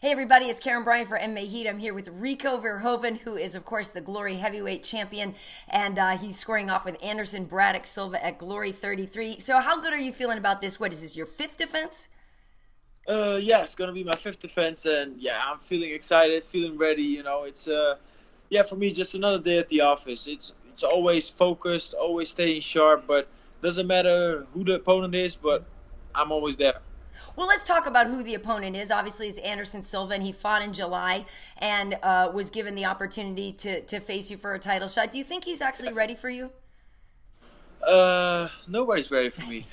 Hey everybody, it's Karyn Bryant for MMA H.E.A.T. I'm here with Rico Verhoeven, who is of course the Glory Heavyweight Champion, and he's scoring off with Anderson Braddock Silva at Glory 33. So how good are you feeling about this? What is this, your fifth defense? Yeah, it's gonna be my fifth defense, and yeah, I'm feeling excited, feeling ready. You know, it's yeah, for me, just another day at the office. It's always focused, always staying sharp, but doesn't matter who the opponent is, but I'm always there. Well, let's talk about who the opponent is. Obviously, it's Anderson Silva, and he fought in July and was given the opportunity to face you for a title shot. Do you think he's actually ready for you? Nobody's ready for me.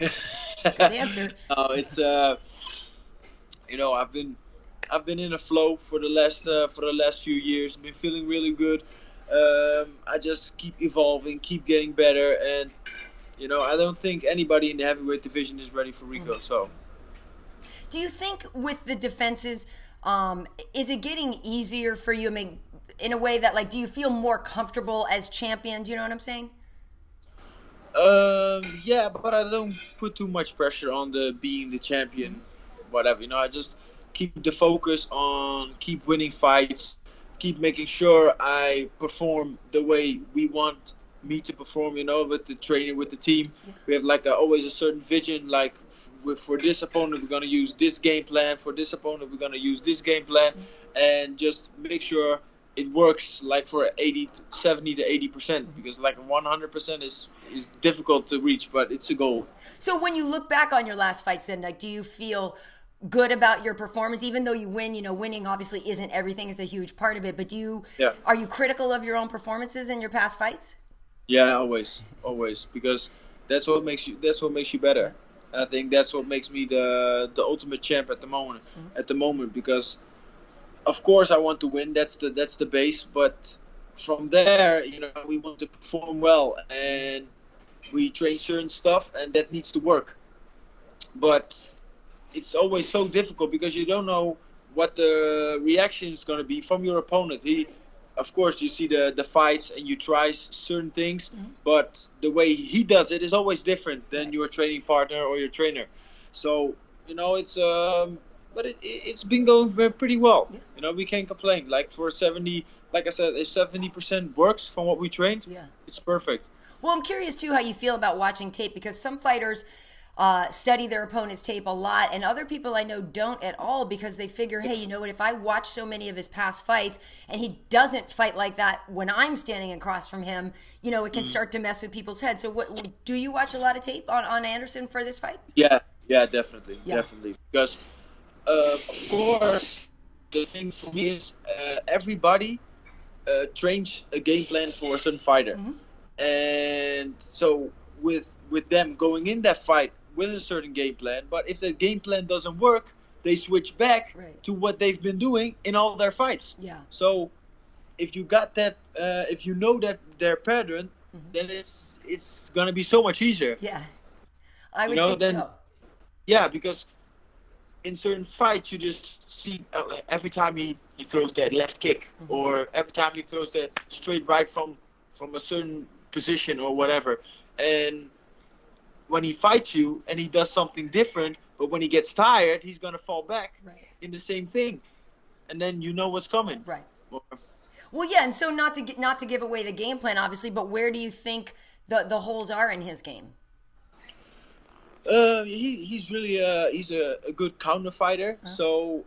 Good answer. No, it's you know, I've been in a flow for the last few years. Been feeling really good. I just keep evolving, keep getting better, and you know, I don't think anybody in the heavyweight division is ready for Rico. So. Do you think with the defenses, is it getting easier for you? I mean, in a way that, like, do you feel more comfortable as champion? Do you know what I'm saying? Yeah, but I don't put too much pressure on being the champion, whatever. You know, I just keep the focus on keep winning fights, keep making sure I perform the way we want me to perform. You know, with the training, with the team, we have like always a certain vision, like. For this opponent, we're going to use this game plan. For this opponent, we're going to use this game plan. And just make sure it works like for 70 to 80%. Because like 100% is difficult to reach, but it's a goal. So when you look back on your last fights then, like, do you feel good about your performance? Even though you win, you know, winning obviously isn't everything. It's a huge part of it. But are you critical of your own performances in your past fights? Yeah, always. Because that's what makes you better. And I think that's what makes me the ultimate champ at the moment. Because of course I want to win. That's the base. But from there, you know, we want to perform well, and we train certain stuff, and that needs to work. But it's always so difficult because you don't know what the reaction is going to be from your opponent. Of course, you see the fights and you try certain things, but the way he does it is always different than your training partner or your trainer. So, you know, it's but it's been going pretty well. You know, we can't complain. Like for 70, like I said, if 70% works from what we trained, it's perfect. Well, I'm curious too how you feel about watching tape, because some fighters study their opponent's tape a lot, and other people I know don't at all, because they figure, hey, you know what, if I watch so many of his past fights and he doesn't fight like that when I'm standing across from him, you know, it can start to mess with people's heads. So what do you watch a lot of tape on Anderson for this fight? Yeah, definitely. Because of course the thing for me is everybody trains a game plan for a certain fighter, and so with them going in that fight with a certain game plan, but if the game plan doesn't work, they switch back to what they've been doing in all their fights. So if you got that, if you know that their pattern, then it's gonna be so much easier. I would think so. Yeah, because in certain fights you just see every time he throws that left kick, or every time he throws that straight right from a certain position or whatever, and when he fights you and he does something different, but when he gets tired, he's going to fall back in the same thing. And then you know what's coming. Well, yeah, and so not to give away the game plan, obviously, but where do you think the holes are in his game? He's really he's a good counter fighter. So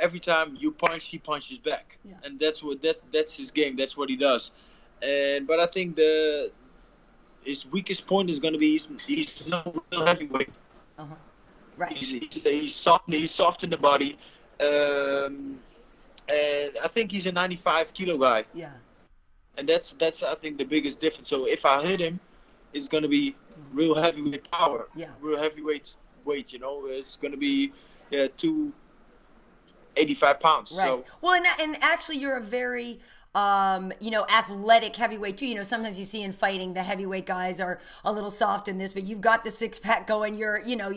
every time you punch, he punches back. And that's his game. That's what he does. But I think his weakest point is going to be he's no real heavyweight. He's soft in the body, and I think he's a 95-kilo guy. And that's I think the biggest difference. So if I hit him, it's going to be real heavyweight power, real heavyweight weight. You know, it's going to be 285 pounds. So. Well, and actually, you're a very you know, athletic heavyweight too. You know, sometimes you see in fighting the heavyweight guys are a little soft in this, but you've got the six-pack going. You're no,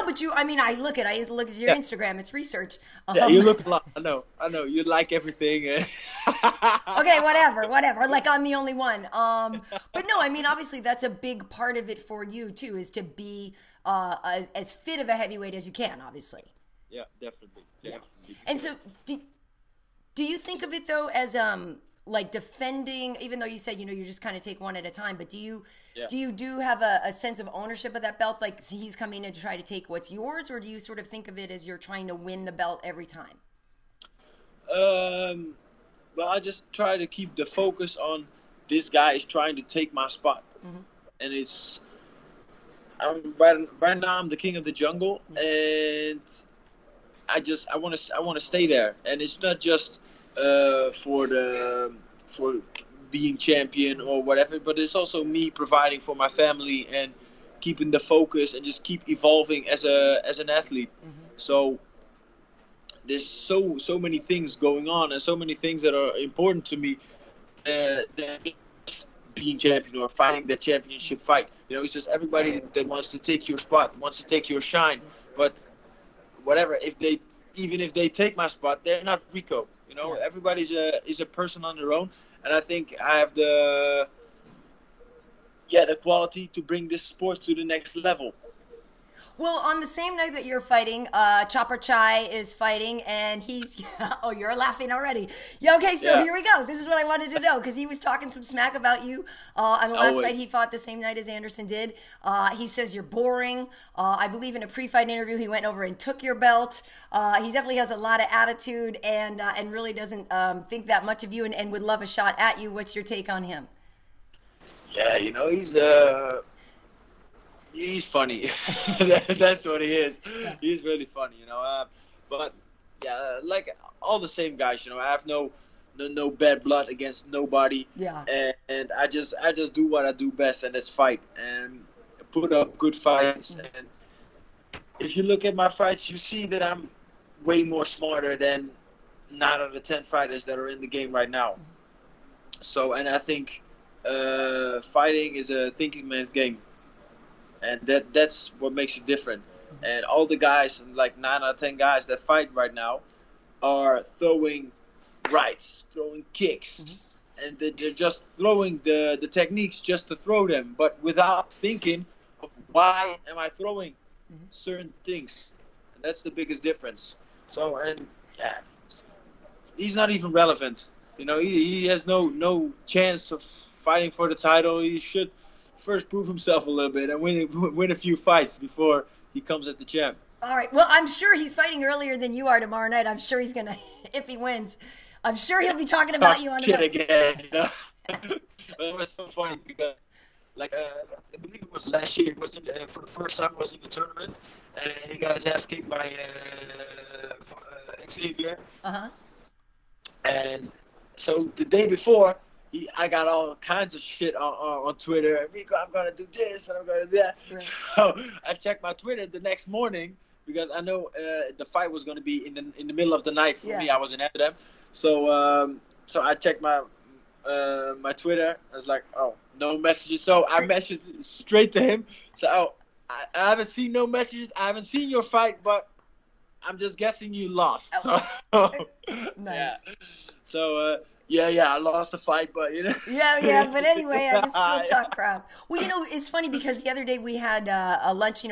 but I mean, I look at your Instagram. It's research. Yeah, you look a lot. I know. You like everything. Okay, whatever. Like I'm the only one. But no, I mean, obviously that's a big part of it for you too, is to be as fit of a heavyweight as you can, obviously. Yeah, definitely. Definitely. And so, do you think of it though as like defending? Even though you said you just kind of take one at a time, but do you have a sense of ownership of that belt? Like he's coming in to try to take what's yours, or do you sort of think of it as you're trying to win the belt every time? Well, I just try to keep the focus on this guy is trying to take my spot, and right now I'm the king of the jungle, and I want to stay there, and it's not just for being champion or whatever, but it's also me providing for my family and keeping the focus and just keep evolving as an athlete. So there's so many things going on and so many things that are important to me than being champion or fighting the championship fight. It's just everybody that wants to take your spot, wants to take your shine, but whatever, even if they take my spot, they're not Rico. Everybody's is a person on their own, and I think I have the quality to bring this sport to the next level. Well, on the same night that you're fighting, Chopper Chai is fighting, and he's... Oh, you're laughing already. Yeah, okay, so here we go. This is what I wanted to know, because he was talking some smack about you on the last fight he fought the same night as Anderson did. He says you're boring. I believe in a pre-fight interview, he went over and took your belt. He definitely has a lot of attitude and really doesn't think that much of you and would love a shot at you. What's your take on him? Yeah, he's funny. That's what he is. He's really funny, but yeah, like all the same guys, I have no bad blood against nobody. Yeah. And I just do what I do best, and that's fight and put up good fights. And if you look at my fights, you see that I'm way more smarter than 9 out of the 10 fighters that are in the game right now. So, and I think fighting is a thinking man's game. And that's what makes it different. And all the guys, like 9 out of 10 guys that fight right now, are throwing rights, throwing kicks. And they're just throwing the techniques just to throw them, but without thinking of why am I throwing certain things. And that's the biggest difference. So, and yeah, he's not even relevant. He has no chance of fighting for the title. He should first prove himself a little bit and win a few fights before he comes at the champ. All right. Well, I'm sure he's fighting earlier than you are tomorrow night. I'm sure he's gonna, if he wins, I'm sure he'll be talking about you on the shit again. It was so funny because, like, I believe it was last year. For the first time, was in the tournament, and he got his ass kicked by Xavier. And so the day before, I got all kinds of shit on Twitter. Rico, I'm going to do this and I'm going to do that. Right. So I checked my Twitter the next morning because I know the fight was going to be in the middle of the night for me. I was in Amsterdam. So so I checked my Twitter. I was like, oh, no messages. So I messaged straight to him. So I haven't seen no messages. I haven't seen your fight, but I'm just guessing you lost. So, nice. Yeah. So, I lost the fight, but Yeah, but anyway, I can still talk crap. Well, it's funny because the other day we had a lunch,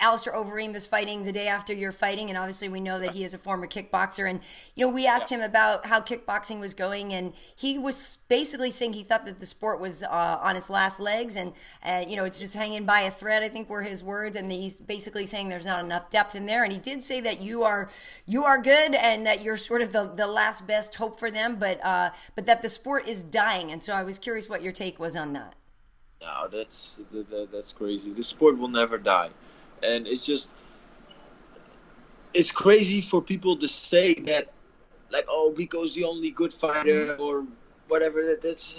Alistair Overeem is fighting the day after you're fighting, and obviously we know that he is a former kickboxer. And we asked him about how kickboxing was going, and he was basically saying he thought that the sport was on its last legs, and it's just hanging by a thread, I think were his words. And he's basically saying there's not enough depth in there. And he did say that you are good, and that you're sort of the last best hope for them, but that the sport is dying. And so I was curious what your take was on that. No, that's crazy. The sport will never die. And it's crazy for people to say that, like, oh, Rico's the only good fighter or whatever. That's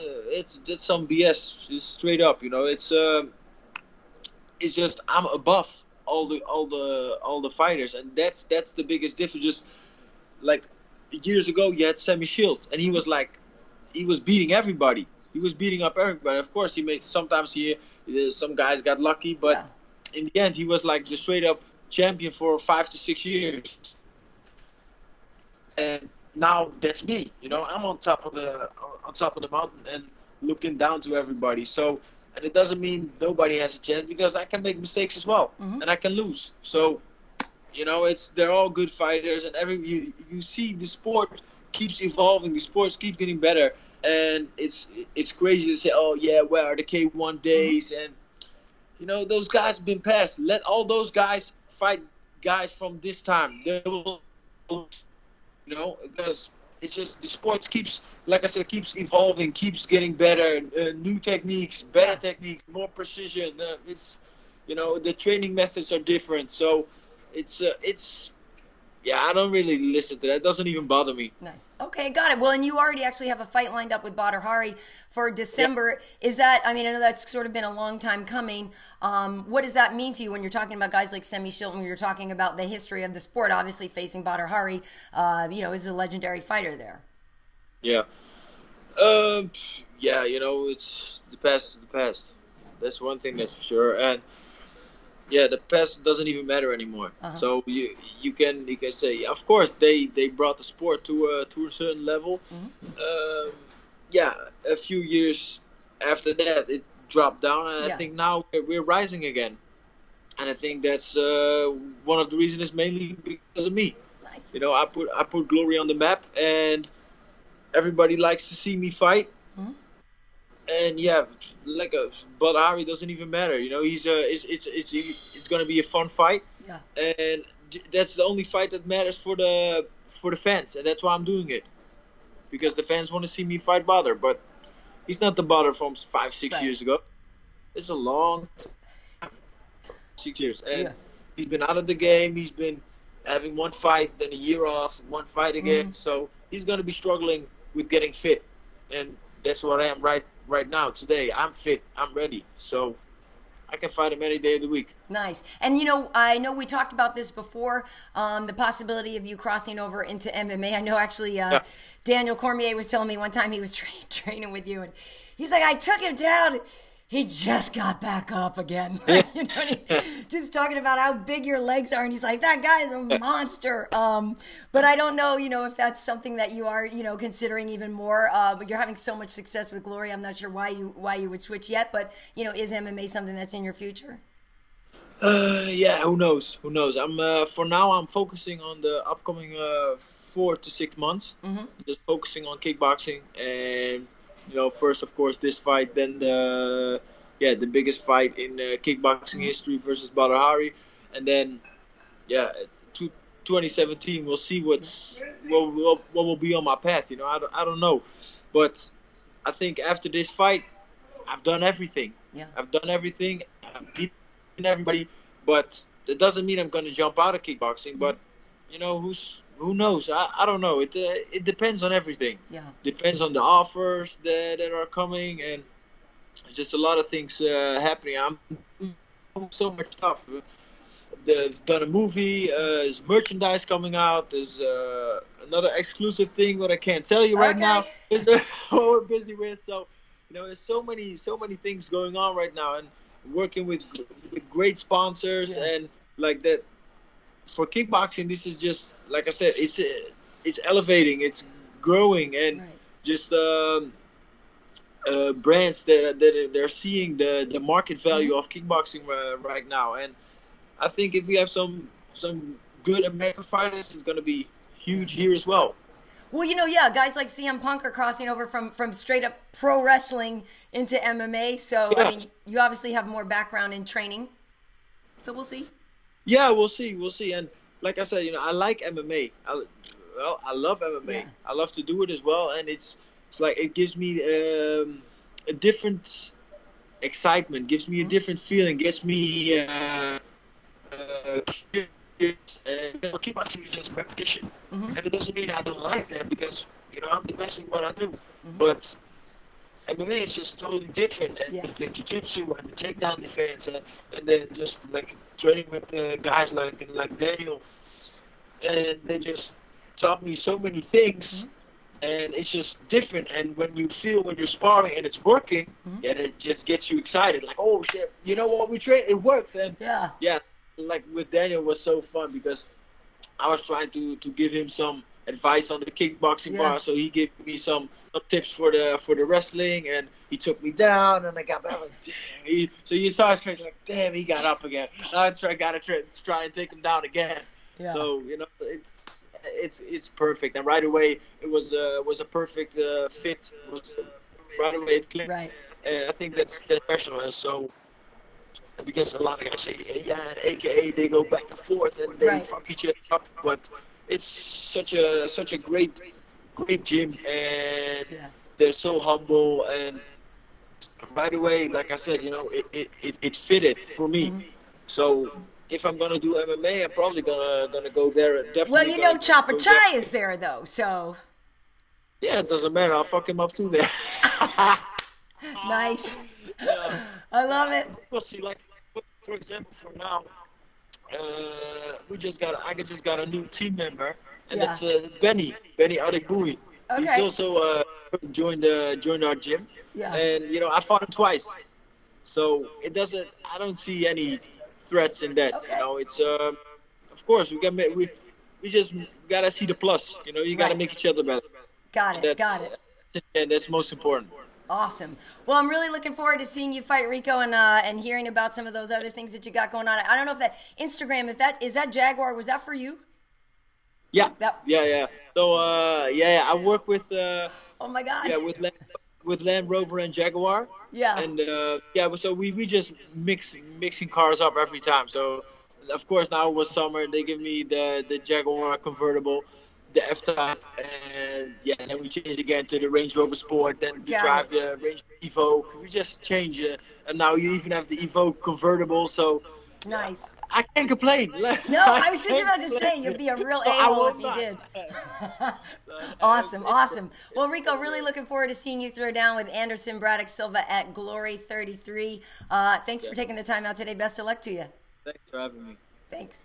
some BS. It's straight up, It's just I'm above all the fighters, and that's the biggest difference. Just like years ago, you had Semmy Schilt, and he was beating everybody. He was beating up everybody. Of course, sometimes some guys got lucky, but. Yeah. In the end, he was like the straight up champion for 5 to 6 years, and now that's me. I'm on top of the mountain and looking down to everybody. So, and it doesn't mean nobody has a chance because I can make mistakes as well, and I can lose. So, you know, they're all good fighters, and you see the sport keeps evolving, the sports keep getting better, and it's crazy to say, oh yeah, where are the K1 days? And you know, those guys have been passed. Let all those guys fight guys from this time. They will, you know, because it's just the sports keeps, like I said, keeps evolving, keeps getting better, new techniques, better techniques, more precision. It's, you know, the training methods are different, so it's yeah, I don't really listen to that. It doesn't even bother me. Nice. Okay, got it. Well, and you already actually have a fight lined up with Badr Hari for December. Yeah. Is that, I mean, I know that's sort of been a long time coming. What does that mean to you when you're talking about guys like Semmy, Schilt, when you're talking about the history of the sport? Obviously, facing Badr Hari, you know, is a legendary fighter there. Yeah. Yeah, you know, it's the past is the past. That's one thing that's for sure. And yeah, the past doesn't even matter anymore. So you can say, of course, they brought the sport to a certain level. Yeah, a few years after that, it dropped down, and I think now we're rising again. And I think that's one of the reasons is mainly because of me. Nice. You know, I put glory on the map, and everybody likes to see me fight. And yeah, like Badr Hari doesn't even matter. You know, it's gonna be a fun fight. Yeah. And that's the only fight that matters for the fans, and that's why I'm doing it, because the fans want to see me fight Badr. But he's not the Badr from 5-6 years ago. It's a long 6 years, and he's been out of the game. He's been having one fight, then a year off, one fight again. So he's gonna be struggling with getting fit, and that's what I am right now. Today, I'm fit. I'm ready. So I can fight him any day of the week. Nice. And, you know, I know we talked about this before, the possibility of you crossing over into MMA. I know actually Daniel Cormier was telling me one time he was training with you, and he's like, I took him down. He just got back up again. You know, and he's just talking about how big your legs are, and he's like, that guy's a monster. But I don't know, you know, if that's something that you are, you know, considering even more. But you're having so much success with Glory. I'm not sure why you would switch yet. But, you know, is MMA something that's in your future? Yeah, who knows? Who knows? For now, I'm focusing on the upcoming 4 to 6 months. Just focusing on kickboxing, and you know, first of course this fight, then the biggest fight in kickboxing history versus Badr Hari, and then 2017 we'll see what will be on my path. You know, I don't know, but I think after this fight, I've done everything. Yeah, I've done everything. I've beaten everybody, but it doesn't mean I'm going to jump out of kickboxing. But you know, who knows? I don't know. It depends on everything. Yeah. Depends on the offers that are coming, and just a lot of things happening. I'm doing so much stuff. They've done a movie. There's merchandise coming out. There's another exclusive thing that I can't tell you right now. Is what we're busy with. So, you know, there's so many things going on right now, and working with great sponsors and like that. For kickboxing, this is just, like I said, it's elevating, it's growing, and just brands that they're seeing the market value of kickboxing right now. And I think if we have some good American fighters, it's going to be huge here as well. Well, you know, guys like CM Punk are crossing over from straight up pro wrestling into MMA. So, I mean, you obviously have more background in training. So we'll see. Yeah, we'll see. And like I said, you know, I like MMA. I love MMA. Yeah. I love to do it as well, and it's like it gives me a different excitement, gives me a different feeling, gets me curious, and kickboxing is just repetition. And it doesn't mean I don't like that, because you know, I'm the best in what I do. But MMA is just totally different, and the jiu-jitsu and the takedown defense, and then just like training with guys like Daniel, and they just taught me so many things, and it's just different. And when you're sparring and it's working, and it just gets you excited, like, oh shit, you know what, we train, it works. And like with Daniel was so fun, because I was trying to give him some advice on the kickboxing bar, so he gave me some tips for the wrestling, and he took me down, and I got back like, damn. So you saw his face like, damn, he got up again. Now I gotta try and take him down again. Yeah. So you know, it's perfect, and right away it was a perfect fit. Right away it clicked, Right. and I think that's special. And so because a lot of guys say, yeah, AKA they go back and forth and they Right. fuck each other up, but it's such a great gym, and Yeah. they're so humble, and right away, like I said, you know, it fitted for me. So if I'm gonna do MMA, I'm probably gonna go there. Definitely. Well, you know, Chopper go Chai there. is there though, so Yeah, it doesn't matter. I'll fuck him up too there. nice. Yeah. I love it. We'll see. Like, for example, for now, I just got a new team member, and Yeah. it's Benny Adekbui. He's Okay. also joined our gym, Yeah. and you know I fought him twice, so it doesn't. I don't see any threats in that. Okay. You know, it's of course we just gotta see the plus. You know, you gotta Right. make each other better. Got it. Got it. And that's most important. Awesome. Well, I'm really looking forward to seeing you fight Rico and hearing about some of those other things that you got going on. I don't know if that Instagram, is that Jaguar, was that for you? Yeah, That- yeah. So I work with Oh my God. yeah with Land Rover and Jaguar. Yeah. And so we just mixing cars up every time. So of course now it was summer. They give me the Jaguar convertible, the F-Type, and then we change again to the Range Rover Sport. Then we Got drive it. the Range Evo. We just change it, and now you even have the Evo convertible. So Nice. I can't complain. No, I was just about to say, you'd be a real a-hole if you did. Awesome. Well, Rico, really looking forward to seeing you throw down with Anderson, Braddock, Silva at Glory 33. Thanks for taking the time out today. Best of luck to you. Thanks for having me. Thanks.